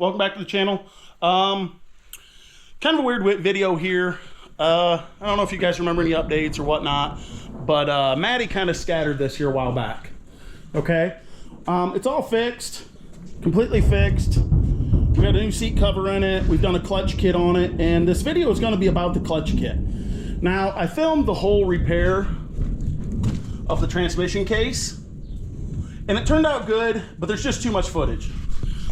welcome back to the channel. Kind of a weird video here. I don't know if you guys remember any updates or whatnot, but Maddie kind of scattered this here a while back. Okay, it's all fixed, completely fixed. We got a new seat cover in it. We've done a clutch kit on it, and this video is going to be about the clutch kit. Now, I filmed the whole repair of the transmission case, and it turned out good, but there's just too much footage.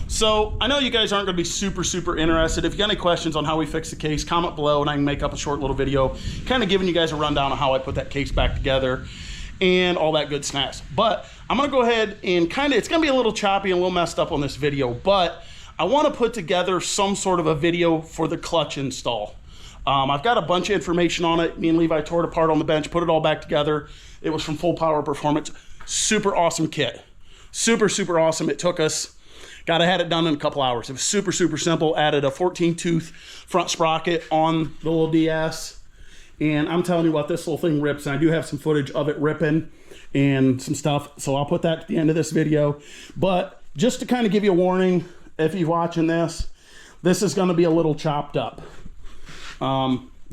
So I know you guys aren't going to be super interested. If you got any questions on how we fix the case, comment below and I can make up a short little video kind of giving you guys a rundown of how I put that case back together and all that good snacks. But I'm going to go ahead and it's going to be a little choppy and a little messed up on this video, but I want to put together some sort of a video for the clutch install. I've got a bunch of information on it. Me and Levi tore it apart on the bench, put it all back together. It was from Full Power Performance. Super awesome kit. Super awesome. It took us, I had it done in a couple hours. It was super simple. Added a 14 tooth front sprocket on the little DS. And I'm telling you what, this little thing rips. And I do have some footage of it ripping and some stuff. So I'll put that at the end of this video. But just to kind of give you a warning, if you're watching this, this is going to be a little chopped up.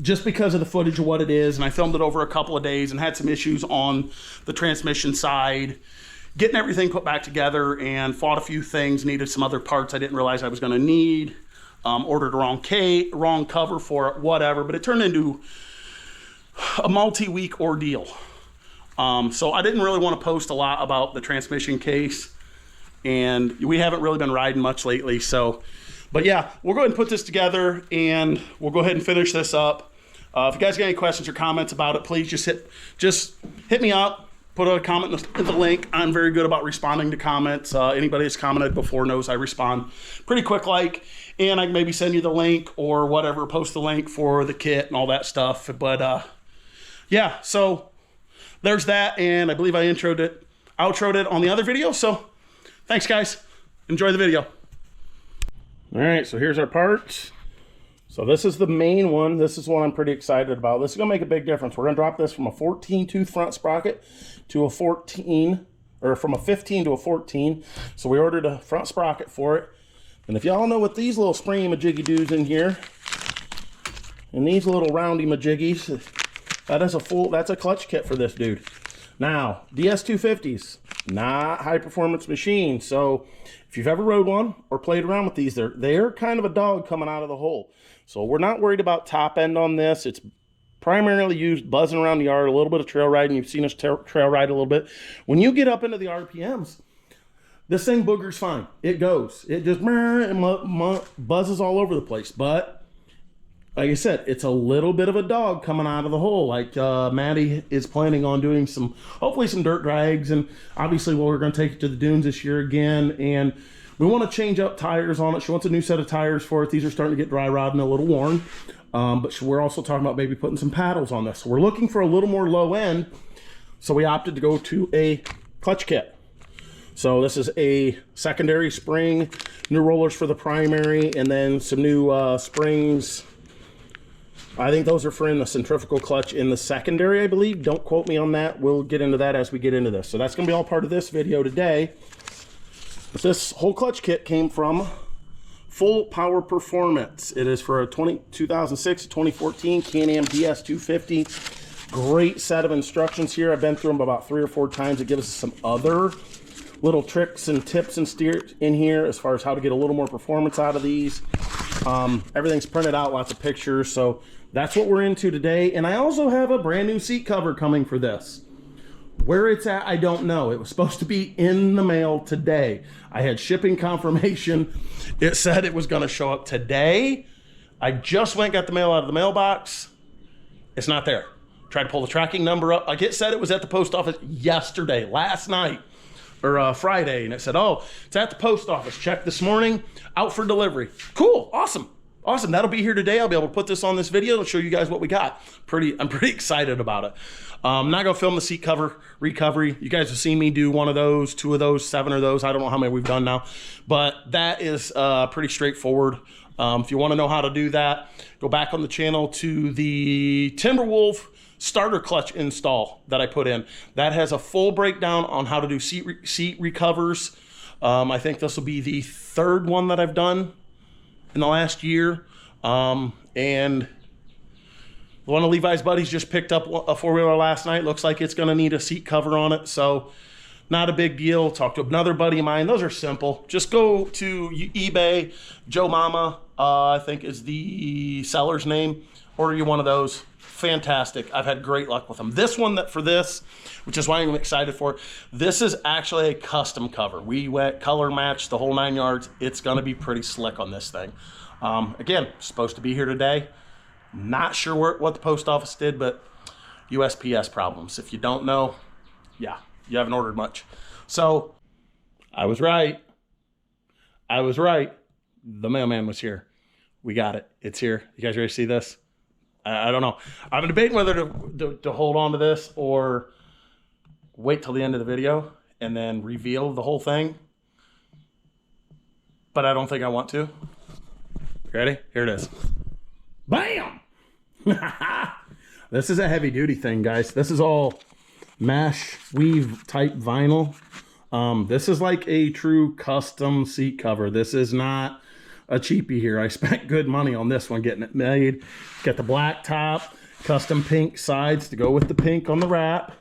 Just because of the footage of what it is. And I filmed it over a couple of days and had some issues on the transmission side. Getting everything put back together and fought a few things, needed some other parts I didn't realize I was going to need, ordered a wrong cover for it, whatever, but it turned into a multi-week ordeal. So I didn't really want to post a lot about the transmission case, and we haven't really been riding much lately. So, but yeah, we'll go ahead and put this together and we'll go ahead and finish this up. If you guys got any questions or comments about it, please just hit me up. Put a comment in the link. I'm very good about responding to comments. Anybody that's commented before knows I respond pretty quick and I can maybe send you the link or whatever, post the link for the kit and all that stuff. But yeah, so there's that, and I believe I outroed it on the other video. So thanks guys, enjoy the video. All right, so here's our parts. So this is the main one. This is one I'm pretty excited about. This is gonna make a big difference. We're gonna drop this from a 14 tooth front sprocket to a 14, or from a 15 to a 14. So we ordered a front sprocket for it. And if y'all know what these little springy majiggy do's in here, and these little roundy majiggies, that's a clutch kit for this dude. Now, DS250s, not high performance machines. So if you've ever rode one or played around with these, they're kind of a dog coming out of the hole. So we're not worried about top end on this. It's primarily used buzzing around the yard, a little bit of trail riding. You've seen us trail ride a little bit. When you get up into the RPMs, this thing boogers fine. It goes. It just buzzes all over the place. But like I said, it's a little bit of a dog coming out of the hole. Like Maddie is planning on doing hopefully some dirt drags. And obviously, we're going to take it to the dunes this year again. And we want to change up tires on it. She wants a new set of tires for it. These are starting to get dry rotted and a little worn. But we're also talking about maybe putting some paddles on this. So we're looking for a little more low end. So we opted to go to a clutch kit. So this is a secondary spring, new rollers for the primary, and then some new springs. I think those are for in the centrifugal clutch in the secondary, I believe. Don't quote me on that. We'll get into that as we get into this. So that's going to be all part of this video today. But this whole clutch kit came from Full Power Performance. It is for a 2006 to 2014 Can-Am DS250. Great set of instructions here. I've been through them about 3 or 4 times. It gives us some other little tricks and tips and steers in here as far as how to get a little more performance out of these. Everything's printed out, lots of pictures. So that's what we're into today. And I also have a brand new seat cover coming for this. Where it's at, I don't know. It was supposed to be in the mail today. I had shipping confirmation. It said it was going to show up today. I just went and got the mail out of the mailbox. It's not there. Tried to pull the tracking number up. Like it said it was at the post office yesterday, last night, or Friday. And it said, oh, it's at the post office. Checked this morning, out for delivery. Cool, awesome. Awesome, that'll be here today. I'll be able to put this on this video to show you guys what we got. I'm pretty excited about it. I'm not gonna film the seat cover recovery. You guys have seen me do one of those, 2 of those, 7 of those. I don't know how many we've done now, but that is pretty straightforward. If you wanna know how to do that, go back on the channel to the Timberwolf starter clutch install that I put in. That has a full breakdown on how to do seat recovers. I think this will be the 3rd one that I've done in the last year. And one of Levi's buddies just picked up a four-wheeler last night. Looks like it's going to need a seat cover on it. So not a big deal. Talked to another buddy of mine. Those are simple. Just go to eBay. Joe Mama, I think is the seller's name. Order you one of those. Fantastic. I've had great luck with them. This one, which is why I'm excited for it, this is actually a custom cover. We went color matched the whole 9 yards. It's going to be pretty slick on this thing. Again, supposed to be here today. Not sure what the post office did, but USPS problems. If you don't know, yeah, you haven't ordered much. So I was right. I was right. The mailman was here. We got it. It's here. You guys ready to see this? I don't know. I've been debating whether to hold on to this or wait till the end of the video and then reveal the whole thing. But I don't think I want to. Ready? Here it is. Bam! This is a heavy duty thing, guys. This is all mesh weave type vinyl. This is like a true custom seat cover. This is not a cheapie here. I spent good money on this one getting it made. Got the black top, custom pink sides to go with the pink on the wrap.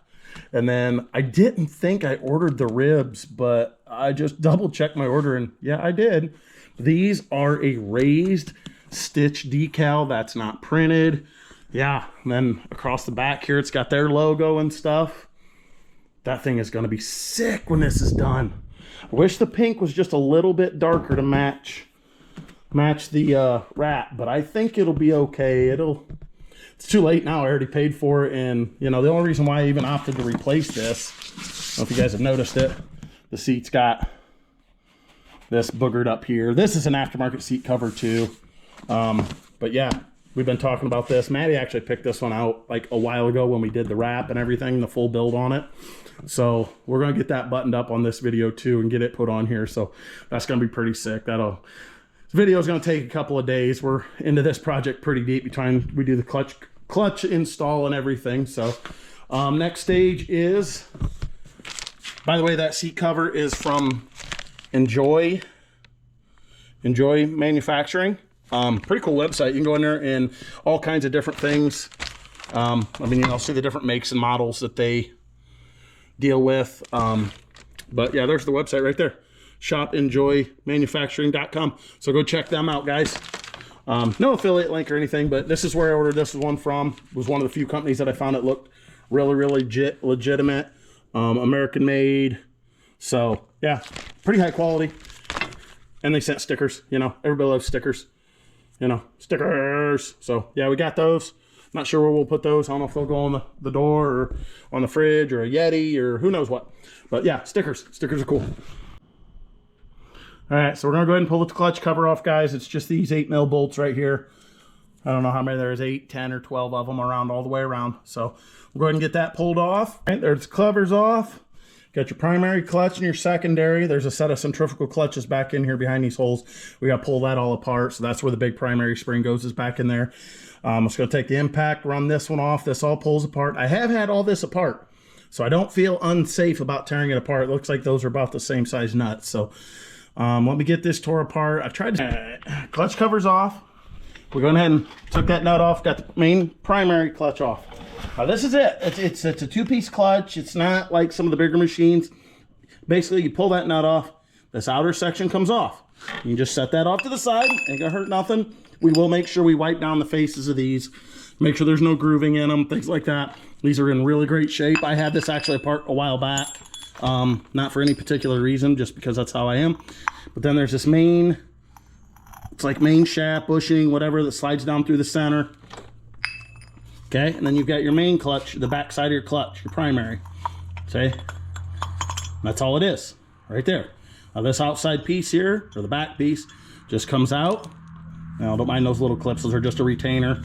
And then I didn't think I ordered the ribs, but I just double checked my order and yeah, I did. These are a raised stitch decal that's not printed. Yeah, and then across the back here, it's got their logo and stuff. That thing is going to be sick when this is done. I wish the pink was just a little bit darker to match the wrap, but I think it'll be okay. It's too late now. I already paid for it, and you know the only reason why I even opted to replace this, I don't know if you guys have noticed it, the seat's got this boogered up here. This is an aftermarket seat cover too, but yeah, we've been talking about this. Maddie actually picked this one out like a while ago when we did the wrap and everything, the full build on it. So we're gonna get that buttoned up on this video too and get it put on here. So that's gonna be pretty sick. This video is gonna take a couple of days. We're into this project pretty deep between we do the clutch install and everything. So next stage is, by the way, that seat cover is from Enjoy Manufacturing. Pretty cool website. You can go in there and all kinds of different things. I mean, you'll see the different makes and models that they deal with. But yeah, there's the website right there. shopenjoymanufacturing.com. So go check them out, guys. No affiliate link or anything, but this is where I ordered this one from. It was one of the few companies that I found that looked really, really legitimate. American made. So yeah, pretty high quality. And they sent stickers, you know, everybody loves stickers, you know, stickers. So yeah, we got those. Not sure where we'll put those. I don't know if they'll go on the door or on the fridge or a Yeti or who knows what. But yeah, stickers are cool. All right, so we're gonna go ahead and pull the clutch cover off, guys. It's just these 8mm bolts right here. I don't know how many there is, 8, 10, or 12 of them around all the way around. So we'll go ahead and get that pulled off. All right, there's the covers off. Got your primary clutch and your secondary. There's a set of centrifugal clutches back in here behind these holes. We got to pull that all apart. So that's where the big primary spring goes, is back in there. I'm just going to take the impact, run this one off. This all pulls apart. I have had all this apart, so I don't feel unsafe about tearing it apart. It looks like those are about the same size nuts. So let me get this tore apart. I tried to... clutch covers off. We're going ahead and took that nut off. Got the main primary clutch off. This is it. It's a 2-piece clutch. It's not like some of the bigger machines. Basically, you pull that nut off, this outer section comes off. You can just set that off to the side. Ain't gonna hurt nothing. We will make sure we wipe down the faces of these. Make sure there's no grooving in them, things like that. These are in really great shape. I had this actually apart a while back. Not for any particular reason, just because that's how I am. But then there's this main, it's like main shaft, bushing, whatever, that slides down through the center. Okay, and then you've got your main clutch, the back side of your clutch, your primary. See? That's all it is, right there. Now this outside piece here, or the back piece, just comes out. Now don't mind those little clips, those are just a retainer.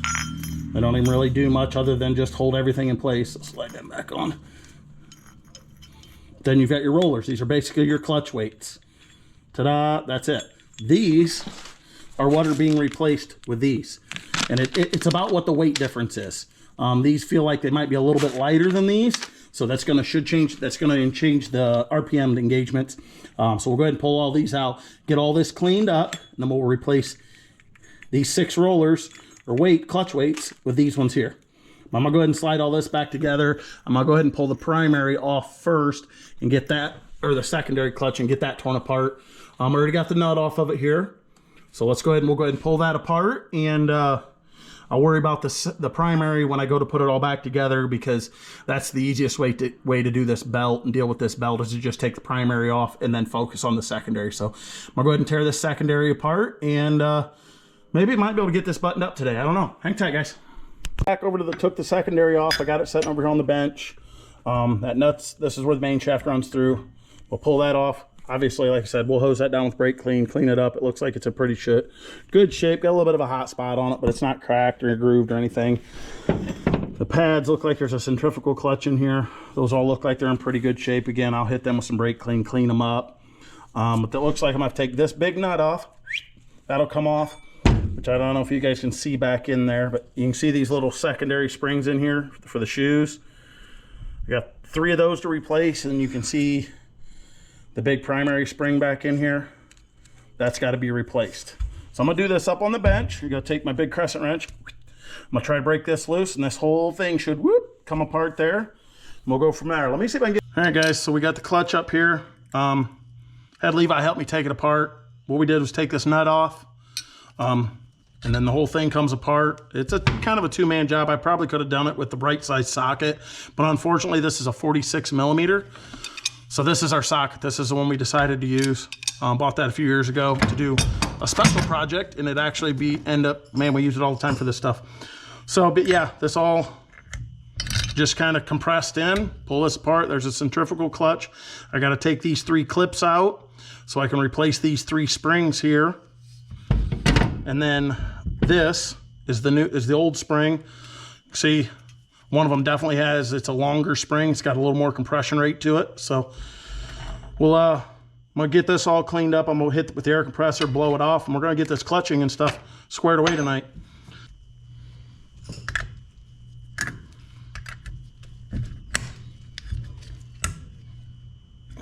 They don't even really do much other than just hold everything in place. So slide them back on. Then you've got your rollers. These are basically your clutch weights. Ta-da, that's it. These are what are being replaced with these. And it's about what the weight difference is. These feel like they might be a little bit lighter than these, so that's going to change the RPM engagements. So we'll go ahead and pull all these out, get all this cleaned up, and then we'll replace these 6 rollers or clutch weights with these ones here. I'm gonna go ahead and slide all this back together. I'm gonna go ahead and pull the primary off first and get that, or the secondary clutch, and get that torn apart. I already got the nut off of it here. So let's go ahead and we'll go ahead and pull that apart, and I'll worry about the primary when I go to put it all back together, because that's the easiest way to do this belt and deal with this belt, is to just take the primary off and then focus on the secondary. So I'm gonna go ahead and tear this secondary apart, and maybe I might be able to get this buttoned up today. I don't know. Hang tight, guys. Back over to took the secondary off. I got it sitting over here on the bench. This is where the main shaft runs through. We'll pull that off. Obviously, like I said, we'll hose that down with brake clean it up. It looks like it's a pretty good shape. Got a little bit of a hot spot on it, but it's not cracked or grooved or anything. The pads look like there's a centrifugal clutch in here. Those all look like they're in pretty good shape. Again, I'll hit them with some brake clean them up. But it looks like I'm gonna have to take this big nut off. That'll come off, which I don't know if you guys can see back in there, but you can see these little secondary springs in here for the shoes. I got 3 of those to replace, and you can see the big primary spring back in here. That's got to be replaced. So I'm gonna do this up on the bench. I'm gonna take my big crescent wrench. I'm gonna try to break this loose, and this whole thing should come apart there. And we'll go from there. Let me see if I can get. All right, guys. So we got the clutch up here. Had Levi help me take it apart. What we did was take this nut off, and then the whole thing comes apart. It's a kind of a 2-man job. I probably could have done it with the right size socket, but unfortunately, this is a 46 millimeter. So this is our socket. This is the one we decided to use. Bought that a few years ago to do a special project, and it actually man, we use it all the time for this stuff. So, but yeah, this all just kind of compressed in. Pull this apart. There's a centrifugal clutch. I got to take these 3 clips out so I can replace these 3 springs here. And then this is the old spring. See, one of them definitely it's a longer spring. It's got a little more compression rate to it. So I'm gonna get this all cleaned up. I'm gonna hit it with the air compressor, blow it off, and we're gonna get this clutching and stuff squared away tonight.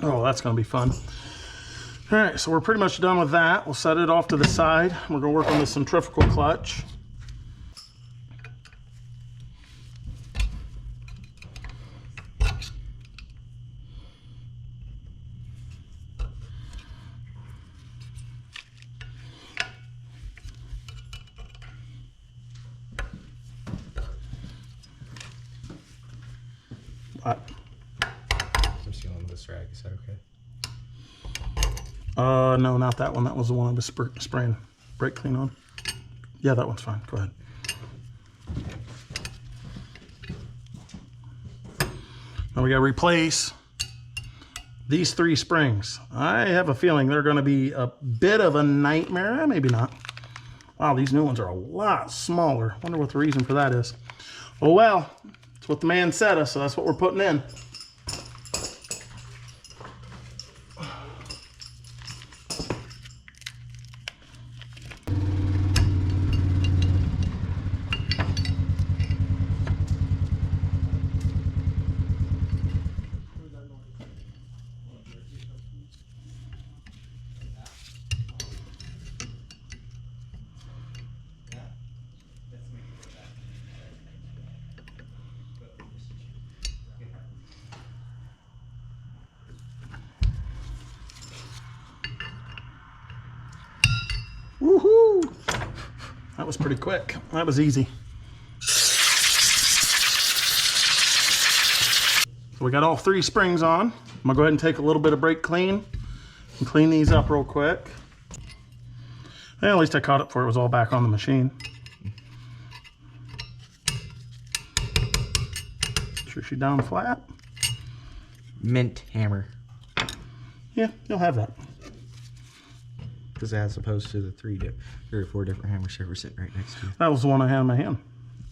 Oh, that's gonna be fun. All right, so we're pretty much done with that. We'll set it off to the side. We're gonna work on the centrifugal clutch. What? I'm sealing this rag. Is that okay? No, not that one. That was the one I was spraying brake clean on. Yeah, that one's fine. Go ahead. Now we got to replace these 3 springs. I have a feeling they're going to be a bit of a nightmare. Maybe not. Wow, these new ones are a lot smaller. Wonder what the reason for that is. Oh well, it's what the man said, so that's what we're putting in. Woohoo! That was pretty quick. That was easy. So we got all 3 springs on. I'm gonna go ahead and take a little bit of brake clean and clean these up real quick. Well, at least I caught it before it was all back on the machine. Sure she's down flat. Mint hammer. Yeah, you'll have that. Because as opposed to the 3 or 4 different hammers that were sitting right next to you. That was the one I had in my hand.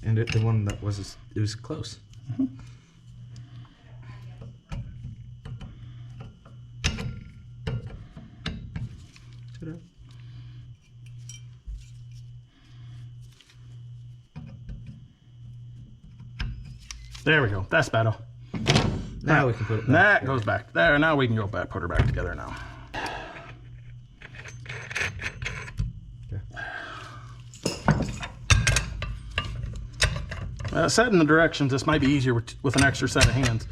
And the one that was close. Mm-hmm. Ta-da. There we go. That's better. Now we can put it back. That goes back there. Now we can go back, put her back together now. Okay. Set in the directions, this might be easier with an extra set of hands.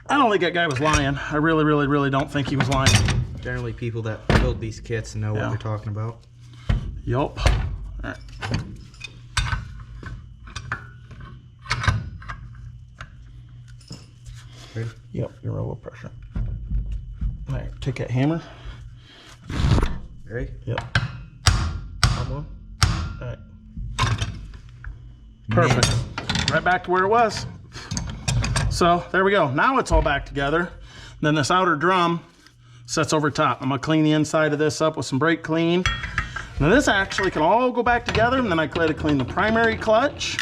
I don't think that guy was lying. I really, really, really don't think he was lying. Generally, people that build these kits know what they're talking about. Yup. All right. Ready? Yep, you're low pressure. All right, take that hammer. Ready? Yep. One more. All right. Perfect. Right back to where it was. So there we go. Now it's all back together. Then this outer drum sets over top. I'm gonna clean the inside of this up with some brake clean. Now this actually can all go back together, and then I gotta clean the primary clutch.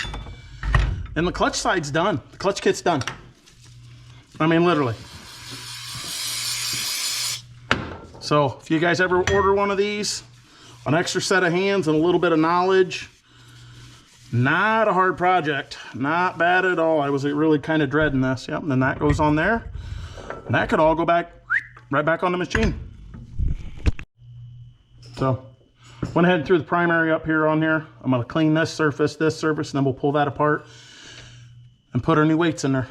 And the clutch side's done. The clutch kit's done. I mean, literally. So if you guys ever order one of these, an extra set of hands and a little bit of knowledge, not a hard project. Not bad at all. I was really kind of dreading this. Yep, and then that goes on there. And that could all go back, right back on the machine. So, went ahead and threw the primary up here on here. I'm gonna clean this surface, and then we'll pull that apart and put our new weights in there.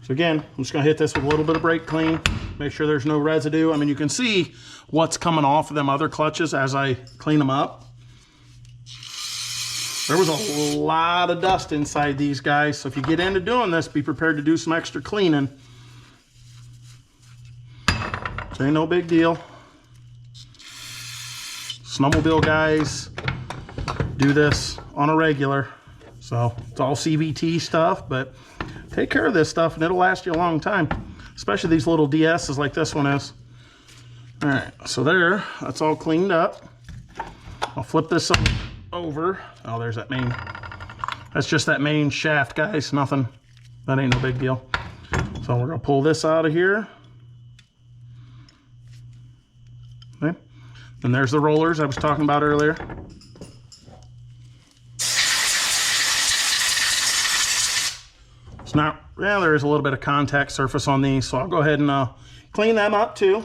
So again, I'm just gonna hit this with a little bit of brake clean, make sure there's no residue. I mean, you can see what's coming off of them other clutches as I clean them up. There was a lot of dust inside these guys, so if you get into doing this, be prepared to do some extra cleaning. It ain't no big deal. Snowmobile guys do this on a regular, so it's all CVT stuff, but take care of this stuff and it'll last you a long time, especially these little DSs like this one is. All right, so there, that's all cleaned up. I'll flip this over. Oh, there's that main. That's just that main shaft, guys. Nothing. That ain't no big deal. So we're gonna pull this out of here. Okay. And there's the rollers I was talking about earlier. So now, yeah, there is a little bit of contact surface on these, so I'll go ahead and clean them up too.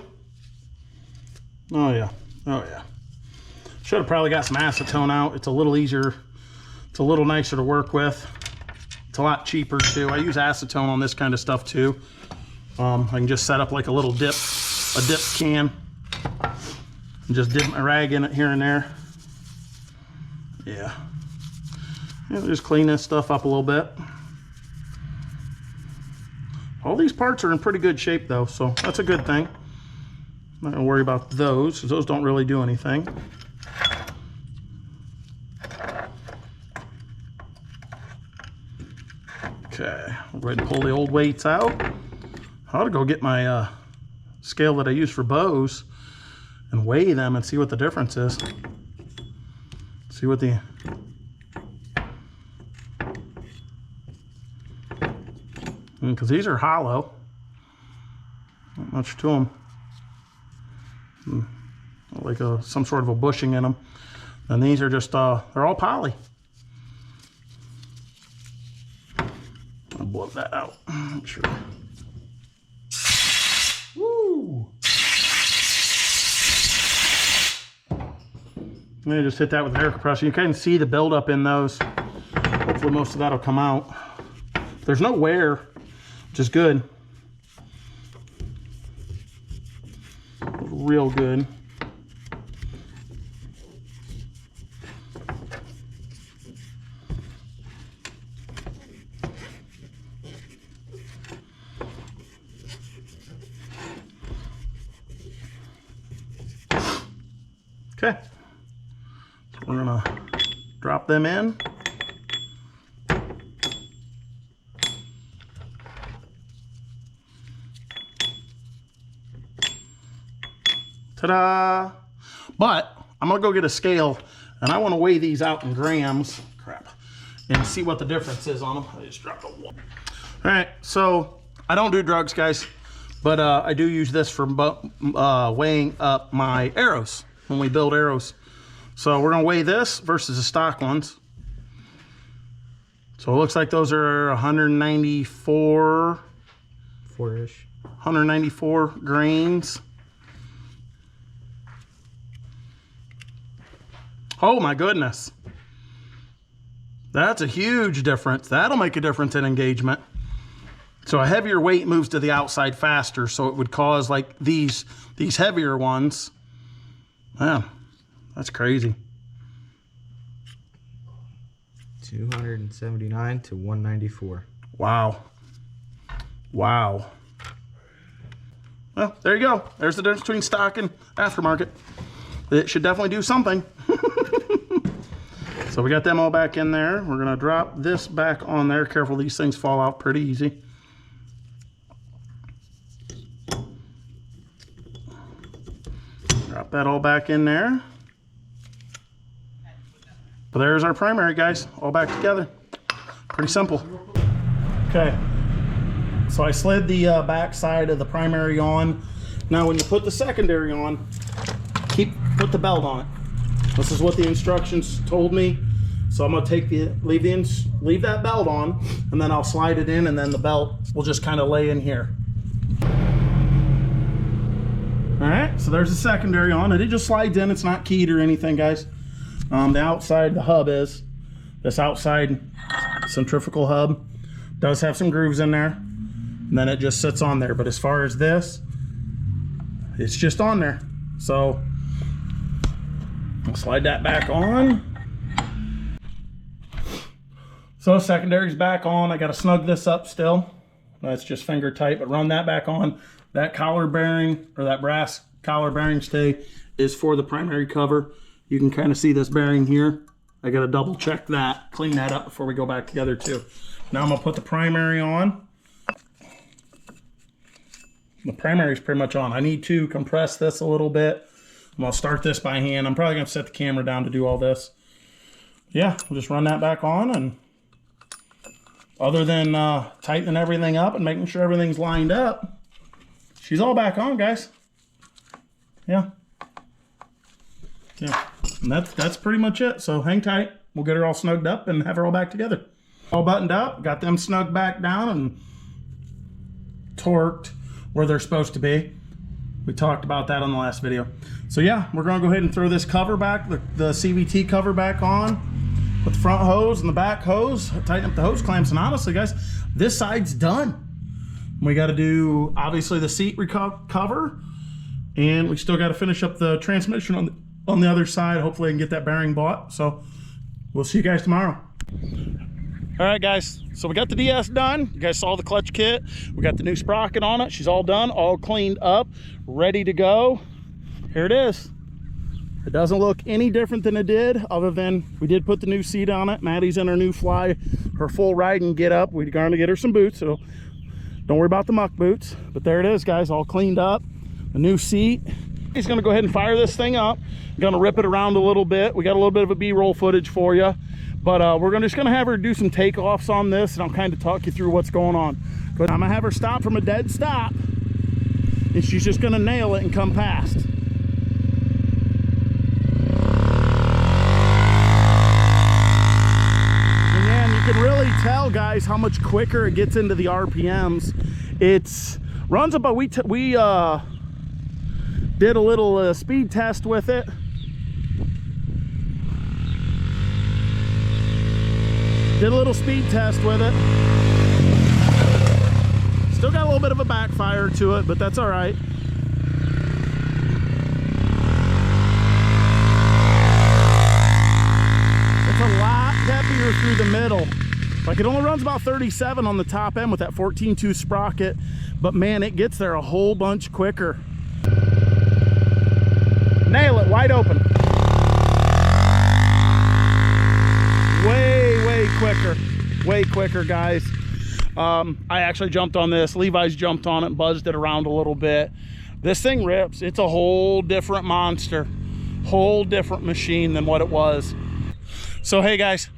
Oh yeah. Oh yeah. Should have probably got some acetone out. It's a little easier. It's a little nicer to work with. It's a lot cheaper too. I use acetone on this kind of stuff too. I can just set up like a little dip can, and just dip my rag in it here and there. Yeah. Just clean this stuff up a little bit. All these parts are in pretty good shape though, so that's a good thing. I'm not gonna worry about those, because those don't really do anything. Okay, we'll go ahead and pull the old weights out. I ought to go get my scale that I use for bows and weigh them and see what the difference is. See what the... Because these are hollow. Not much to them. Like some sort of a bushing in them. And these are just, they're all poly. I'll blow that out. I'm sure. Woo! I'm gonna just hit that with an air compressor. You can see the buildup in those. Hopefully most of that'll come out. There's no wear, which is good. Real good. Okay, so we're gonna drop them in. Ta-da! But I'm gonna go get a scale and I want to weigh these out in grams. Crap. And see what the difference is on them. I just dropped a one. All right, so I don't do drugs, guys, but I do use this for weighing up my arrows when we build arrows. So we're gonna weigh this versus the stock ones. So it looks like those are 194, 4-ish. 194 grains. Oh my goodness. That's a huge difference. That'll make a difference in engagement. So a heavier weight moves to the outside faster, so it would cause like these heavier ones. Man, that's crazy. 279 to 194. Wow. Wow. Well, there you go. There's the difference between stock and aftermarket. It should definitely do something. So we got them all back in there. We're gonna drop this back on there. Careful, these things fall out pretty easy. Drop that all back in there. But there's our primary, guys, all back together. Pretty simple. Okay, so I slid the back side of the primary on. Now when you put the secondary on, put the belt on it. This is what the instructions told me. So I'm gonna leave that belt on, and then I'll slide it in, and then the belt will just kind of lay in here. All right, so there's the secondary on, and it just slides in. It's not keyed or anything, guys. The outside, the hub is. This outside centrifugal hub does have some grooves in there, and then it just sits on there. But as far as this, it's just on there. So I'll slide that back on. So secondary's back on. I gotta snug this up still. That's just finger tight, but run that back on. That collar bearing, or that brass collar bearing stay, is for the primary cover. You can kind of see this bearing here. I gotta double check that, clean that up before we go back together too. Now I'm gonna put the primary on. The primary is pretty much on. I need to compress this a little bit. I'm gonna start this by hand. I'm probably gonna set the camera down to do all this. Yeah, we'll just run that back on, and other than tightening everything up and making sure everything's lined up, she's all back on, guys. Yeah. Yeah, and that's pretty much it. So hang tight. We'll get her all snugged up and have her all back together. All buttoned up, got them snugged back down and torqued where they're supposed to be. We talked about that on the last video. So yeah, we're gonna go ahead and throw this cover back, the CVT cover back on. Put the front hose and the back hose, tighten up the hose clamps, and honestly, guys, this side's done. We got to do, obviously, the seat cover, and we still got to finish up the transmission on the other side. Hopefully, I can get that bearing bought. So we'll see you guys tomorrow. All right, guys, so we got the DS done. You guys saw the clutch kit. We got the new sprocket on it. She's all done, all cleaned up, ready to go. Here it is. It doesn't look any different than it did, other than we did put the new seat on it. Maddie's in her new Fly, her full ride and get up. We're going to get her some boots, so don't worry about the muck boots. But there it is, guys, all cleaned up. The new seat. He's going to go ahead and fire this thing up. I'm going to rip it around a little bit. We got a little bit of a B-roll footage for you. But we're just going to have her do some takeoffs on this, and I'll kind of talk you through what's going on. But I'm going to have her stop from a dead stop, and she's just going to nail it and come past. You can really tell, guys, how much quicker it gets into the RPMs. It's runs about, we did a little speed test with it. Did a little speed test with it. Still got a little bit of a backfire to it, but that's all right. It's a lot heavier through the middle. Like, it only runs about 37 on the top end with that 14.2 sprocket, but man, it gets there a whole bunch quicker. Nail it, wide open. Way quicker, guys. I actually jumped on this. Levi's jumped on it and buzzed it around a little bit. This thing rips. It's a whole different monster, whole different machine than what it was. So hey, guys,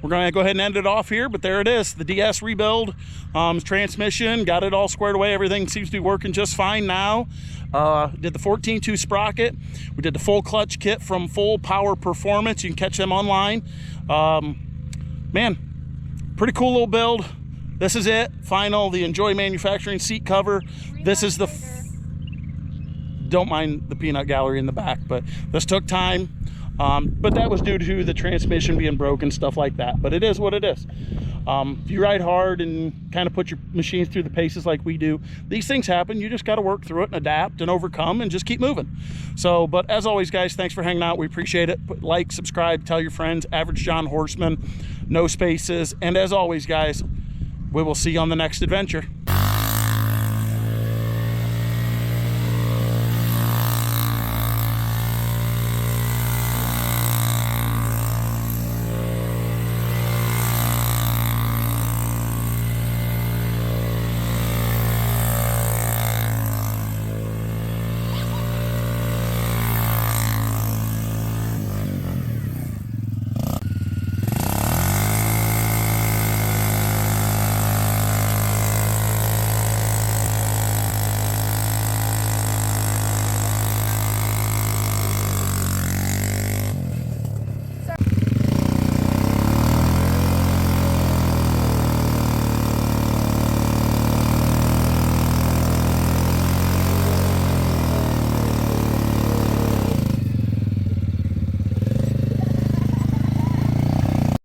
we're gonna go ahead and end it off here, but there it is, the DS rebuild. Transmission, got it all squared away. Everything seems to be working just fine now. Did the 14.2 sprocket. We did the full clutch kit from Full Power Performance. You can catch them online. Man, pretty cool little build. This is it, final, the Enjoy Manufacturing seat cover. This is the, don't mind the peanut gallery in the back, but this took time. But that was due to the transmission being broken, stuff like that. But it is what it is. If you ride hard and kind of put your machines through the paces like we do, these things happen. You just got to work through it and adapt and overcome and just keep moving. So, but as always, guys, thanks for hanging out. We appreciate it. Like, subscribe, tell your friends. Average John Horseman, no spaces. And as always, guys, we will see you on the next adventure.